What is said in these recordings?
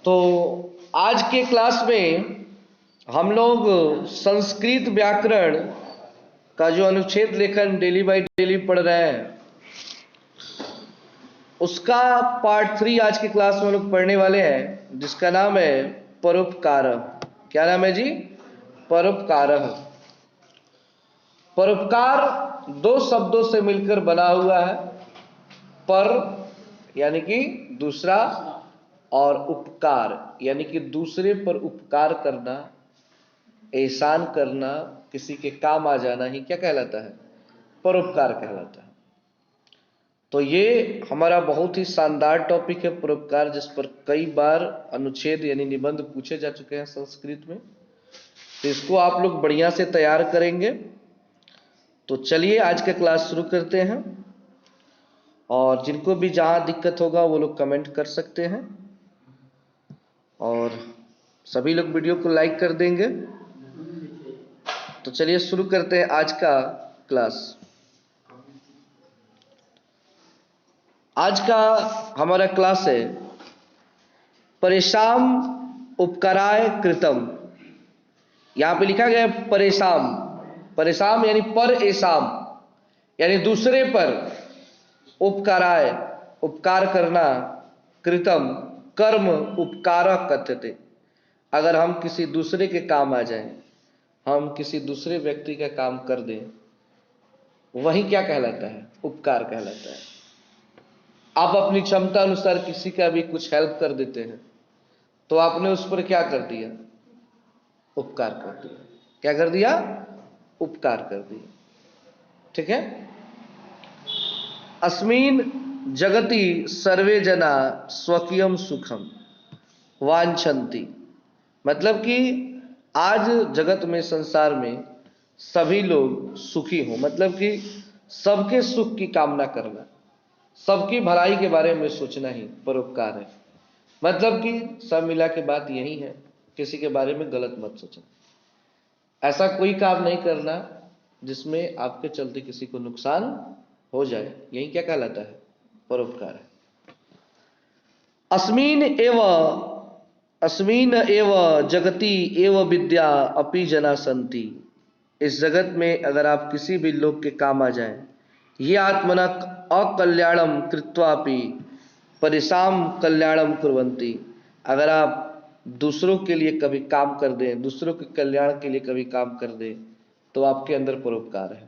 तो आज के क्लास में हम लोग संस्कृत व्याकरण का जो अनुच्छेद लेखन डेली बाय डेली पढ़ रहे हैं उसका पार्ट 3 आज की क्लास में हम लोग पढ़ने वाले हैं, जिसका नाम है परोपकार। क्या नाम है जी? परोपकार। परोपकार दो शब्दों से मिलकर बना हुआ है। पर यानी कि दूसरा, और उपकार यानी कि दूसरे पर उपकार करना, एहसान करना, किसी के काम आ जाना ही क्या कहलाता है? परोपकार कहलाता है। तो ये हमारा बहुत ही शानदार टॉपिक है परोपकार, जिस पर कई बार अनुच्छेद यानी निबंध पूछे जा चुके हैं संस्कृत में। तो इसको आप लोग बढ़िया से तैयार करेंगे। तो चलिए आज का क्लास शुरू करते हैं, और जिनको भी जहां दिक्कत होगा वो लोग कमेंट कर सकते हैं, और सभी लोग वीडियो को लाइक कर देंगे। तो चलिए शुरू करते हैं आज का क्लास। आज का हमारा क्लास है परेशान उपकाराय कृतम। यहां पे लिखा गया है परेशान। परेशान यानी पर एसाम, यानी दूसरे पर, उपकाराय उपकार करना, कृतम कर्म उपकार कथ्यते। अगर हम किसी दूसरे के काम आ जाएं, हम किसी दूसरे व्यक्ति का काम कर दें, वही क्या कहलाता है? उपकार कहलाता है। आप अपनी क्षमता अनुसार किसी का भी कुछ हेल्प कर देते हैं, तो आपने उस पर क्या कर दिया? उपकार कर दिया। क्या कर दिया? उपकार कर दिया। ठीक है। अस्मिन जगति सर्वे जना स्वकीयम सुखम वांछन्ति। मतलब कि आज जगत में, संसार में सभी लोग सुखी हों, मतलब कि सबके सुख की कामना करना, सबकी भलाई के बारे में सोचना ही परोपकार है। मतलब कि सब मिला के बात यही है, किसी के बारे में गलत मत सोचना। ऐसा कोई काम नहीं करना जिसमें आपके चलते किसी को नुकसान हो जाए। यही क्या कहलाता है? परोपकार है। अस्मिन एव जगति एव विद्या अपि जना संति। इस जगत में अगर आप किसी भी लोग के काम आ जाएं, ये आत्मना अकल्याणम कृत्वापि परिसाम कल्याणम कुर्वन्ति। अगर आप दूसरों के लिए कभी काम कर दें, दूसरों के कल्याण के लिए कभी काम कर दें, तो आपके अंदर परोपकार है।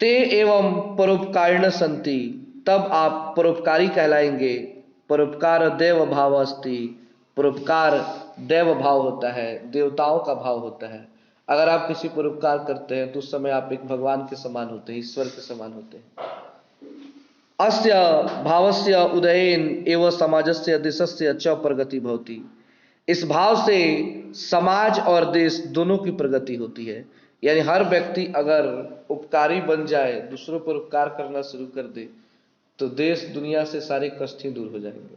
ते एवं परोपकारिण संति। तब आप परोपकारी कहलाएंगे। परोपकार देव भाव अस्ति। परोपकार देव भाव होता है, देवताओं का भाव होता है। अगर आप किसी परोपकार करते हैं तो उस समय आप एक भगवान के समान होते हैं, ईश्वर के समान होते हैं। अस्य भावस्य उदयेन एव समाजस्य देशस्य च प्रगति भवति। इस भाव से समाज और देश दोनों की प्रगति होती है। यानी हर व्यक्ति अगर उपकारी बन जाए, दूसरों पर उपकार करना शुरू कर दे, तो देश दुनिया से सारे कष्ट ही दूर हो जाएंगे।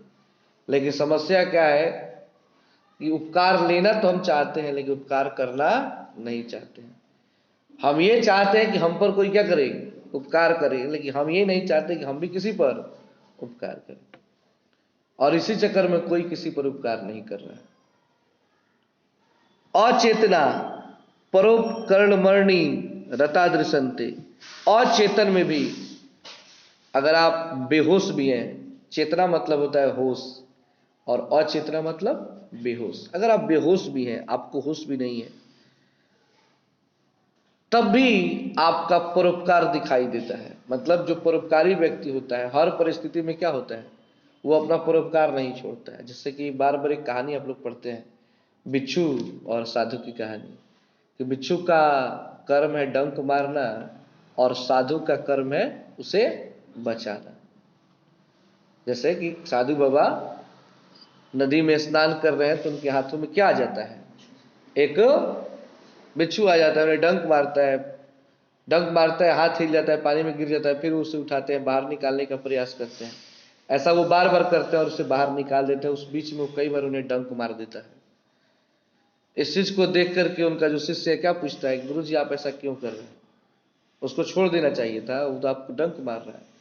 लेकिन समस्या क्या है कि उपकार लेना तो हम चाहते हैं, लेकिन उपकार करना नहीं चाहते हैं। हम ये चाहते हैं कि हम पर कोई क्या करे? उपकार करे, लेकिन हम ये नहीं चाहते कि हम भी किसी पर उपकार करें। और इसी चक्कर में कोई किसी पर उपकार नहीं कर रहा है। अचेतना परोपकरण मरणी रता दृशंते। अचेतन में भी अगर आप बेहोश भी हैं, चेतना मतलब होता है होश, और अचेतना मतलब बेहोश। अगर आप बेहोश भी हैं, आपको होश भी नहीं है, तब भी आपका परोपकार दिखाई देता है। मतलब जो परोपकारी व्यक्ति होता है, हर परिस्थिति में क्या होता है? वो अपना परोपकार नहीं छोड़ता है। जैसे कि बार बार एक कहानी आप लोग पढ़ते हैं, बिच्छू और साधु की कहानी। कि बिच्छू का कर्म है डंक मारना, और साधु का कर्म है उसे बचाना। जैसे कि साधु बाबा नदी में स्नान कर रहे हैं, तो उनके हाथों में क्या आ जाता है? एक बिच्छू आ जाता है, उन्हें डंक मारता है। डंक मारता है, हाथ हिल जाता है, पानी में गिर जाता है, फिर उसे उठाते हैं, बाहर निकालने का प्रयास करते हैं। ऐसा वो बार बार करते हैं और उसे बाहर निकाल देते हैं। उस बीच में वो कई बार उन्हें डंक मार देता है। इस चीज को देख करके उनका जो शिष्य है क्या पूछता है, गुरु जी आप ऐसा क्यों कर रहे हैं? उसको छोड़ देना चाहिए था, वो तो आपको डंक मार रहा है।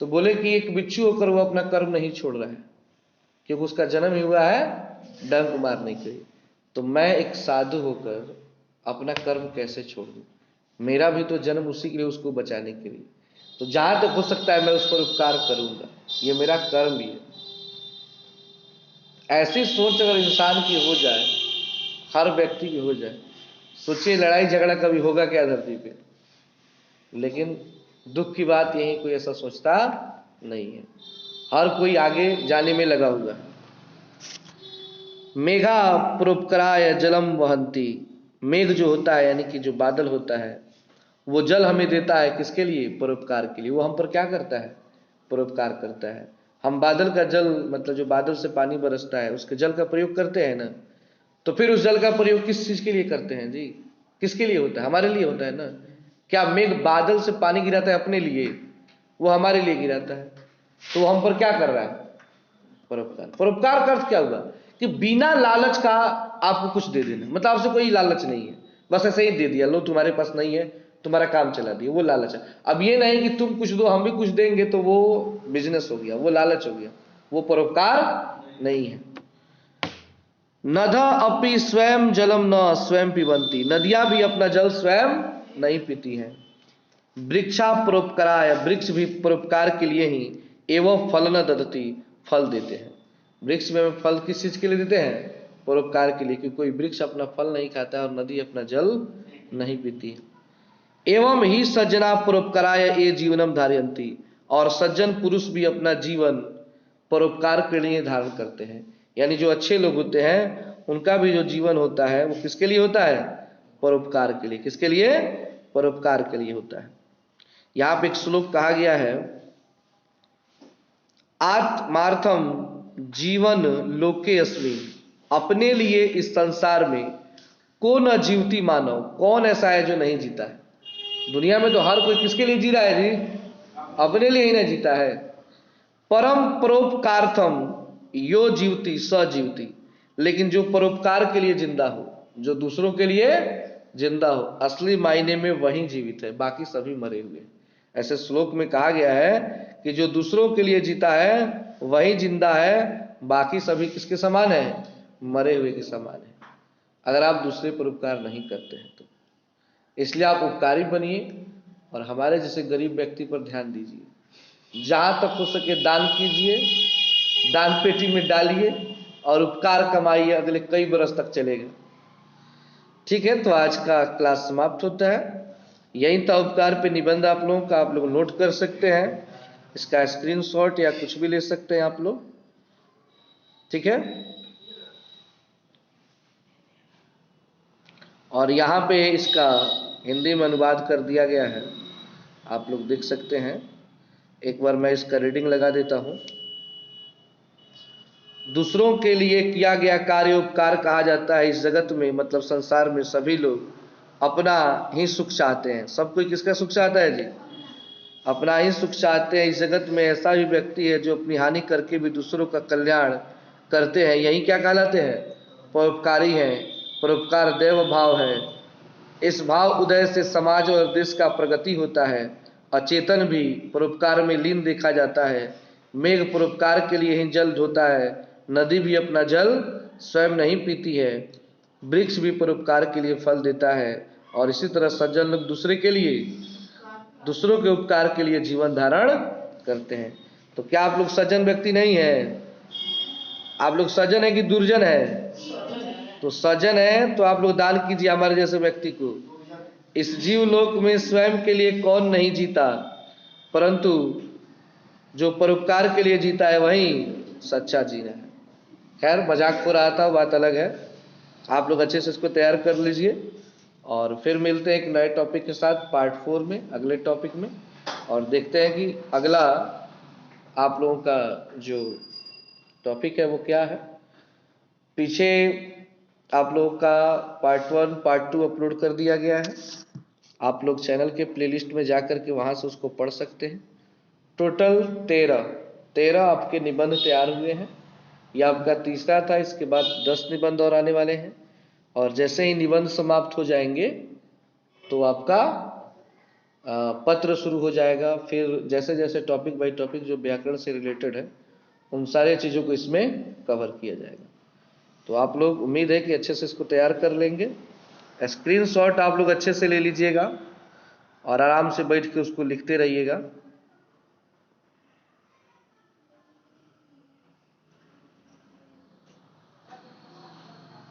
तो बोले कि एक बिच्छू होकर वो अपना कर्म नहीं छोड़ रहा है। क्योंकि उसका जन्म ही हुआ है डंक मारने के लिए। तो मैं एक साधु होकर अपना कर्म कैसे छोड़ दूं? मेरा भी तो जन्म उसी के लिए, उसको बचाने के लिए। तो जहां तक हो सकता है मैं उस पर उपकार करूंगा, ये मेरा कर्म भी है। ऐसी सोच अगर इंसान की हो जाए, हर व्यक्ति की हो जाए, सोचिए लड़ाई झगड़ा कभी होगा क्या धरती पे? लेकिन दुख की बात यही, कोई ऐसा सोचता नहीं है। हर कोई आगे जाने में लगा हुआ है। मेघा परोपकाराय जलम वहंती। मेघ जो होता है यानी कि जो बादल होता है, वो जल हमें देता है किसके लिए? परोपकार के लिए। वो हम पर क्या करता है? परोपकार करता है। हम बादल का जल, मतलब जो बादल से पानी बरसता है, उसके जल का प्रयोग करते हैं ना। तो फिर उस जल का प्रयोग किस चीज के लिए करते हैं जी? किसके लिए होता है? हमारे लिए होता है ना। क्या मेघ बादल से पानी गिराता है अपने लिए? वो हमारे लिए गिराता है। तो वो हम पर क्या कर रहा है? परोपकार। परोपकार का अर्थ क्या हुआ? कि बिना लालच का आपको कुछ दे देना, मतलब आपसे कोई लालच नहीं है, बस ऐसे ही दे दिया, लो तुम्हारे पास नहीं है, तुम्हारा काम चला दिया, वो लालच है। अब ये नहीं कि तुम कुछ दो हम भी कुछ देंगे, तो वो बिजनेस हो गया, वो लालच हो गया, वो परोपकार नहीं है। नद अपि स्वयं जलम न स्वयं पिबंती। नदियां भी अपना जल स्वयं नहीं पीती हैं। वृक्षा परोपकाराय। वृक्ष भी परोपकार के लिए ही एवं फल न ददती। फल देते हैं। वृक्ष में फल किस चीज के लिए देते हैं? परोपकार के लिए। क्योंकि कोई वृक्ष अपना फल नहीं खाता है और नदी अपना जल नहीं पीती है। एवं ही सज्जना परोपकाराय ये जीवनम धारयंती। और सज्जन पुरुष भी अपना जीवन परोपकार के लिए धारण करते हैं। यानी जो अच्छे लोग होते हैं उनका भी जो जीवन होता है वो किसके लिए होता है? परोपकार के लिए। किसके लिए? परोपकार के लिए होता है। यहां पे एक श्लोक कहा गया है, आत्मार्थम जीवन लोके अस्मि। अपने लिए इस संसार में को न जीवती मानव। कौन ऐसा है जो नहीं जीता है? दुनिया में तो हर कोई किसके लिए जी रहा है जी? अपने लिए ही ना जीता है। परम परोपकार्थम यो जीवती स जीवती। लेकिन जो परोपकार के लिए जिंदा हो, जो दूसरों के लिए जिंदा हो, असली मायने में वही जीवित है, बाकी सभी मरे हुए। ऐसे श्लोक में कहा गया है कि जो दूसरों के लिए जीता है वही जिंदा है, बाकी सभी किसके समान है? मरे हुए के समान है, अगर आप दूसरे पर उपकार नहीं करते हैं तो। इसलिए आप उपकारी बनिए और हमारे जैसे गरीब व्यक्ति पर ध्यान दीजिए। जहां तक हो सके दान कीजिए, दान पेटी में डालिए और उपकार कमाइए, अगले कई बरस तक चलेगा। ठीक है, तो आज का क्लास समाप्त होता है। यही था उपकार पे निबंध आप लोगों का, आप लोग नोट कर सकते हैं, इसका स्क्रीनशॉट या कुछ भी ले सकते हैं आप लोग। ठीक है, और यहाँ पे इसका हिंदी में अनुवाद कर दिया गया है, आप लोग देख सकते हैं। एक बार मैं इसका रीडिंग लगा देता हूँ। दूसरों के लिए किया गया कार्य उपकार कहा जाता है। इस जगत में, मतलब संसार में, सभी लोग अपना ही सुख चाहते हैं। सब कोई किसका सुख चाहता है जी? अपना ही सुख चाहते हैं। इस जगत में ऐसा भी व्यक्ति है जो अपनी हानि करके भी दूसरों का कल्याण करते हैं, यही क्या कहलाते हैं? परोपकारी हैं। परोपकार देव भाव है। इस भाव उदय से समाज और देश का प्रगति होता है। अचेतन भी परोपकार में लीन देखा जाता है। मेघ परोपकार के लिए ही जल ढोता है। नदी भी अपना जल स्वयं नहीं पीती है। वृक्ष भी परोपकार के लिए फल देता है। और इसी तरह सज्जन लोग दूसरे के लिए, दूसरों के उपकार के लिए जीवन धारण करते हैं। तो क्या आप लोग सज्जन व्यक्ति नहीं है? आप लोग सज्जन है कि दुर्जन है? तो सज्जन है तो आप लोग दान कीजिए हमारे जैसे व्यक्ति को। इस जीव लोक में स्वयं के लिए कौन नहीं जीता, परंतु जो परोपकार के लिए जीता है वही सच्चा जीना है। खैर, मजाक हो रहा था, बात अलग है। आप लोग अच्छे से इसको तैयार कर लीजिए और फिर मिलते हैं एक नए टॉपिक के साथ पार्ट 4 में, अगले टॉपिक में। और देखते हैं कि अगला आप लोगों का जो टॉपिक है वो क्या है। पीछे आप लोगों का पार्ट 1 पार्ट 2 अपलोड कर दिया गया है। आप लोग चैनल के प्लेलिस्ट में जाकर के वहाँ से उसको पढ़ सकते हैं। टोटल 13 आपके निबंध तैयार हुए हैं। यह आपका तीसरा था, इसके बाद 10 निबंध और आने वाले हैं। और जैसे ही निबंध समाप्त हो जाएंगे तो आपका पत्र शुरू हो जाएगा। फिर जैसे जैसे टॉपिक बाय टॉपिक जो व्याकरण से रिलेटेड है उन सारे चीज़ों को इसमें कवर किया जाएगा। तो आप लोग, उम्मीद है कि अच्छे से इसको तैयार कर लेंगे। स्क्रीनशॉट आप लोग अच्छे से ले लीजिएगा और आराम से बैठ के उसको लिखते रहिएगा।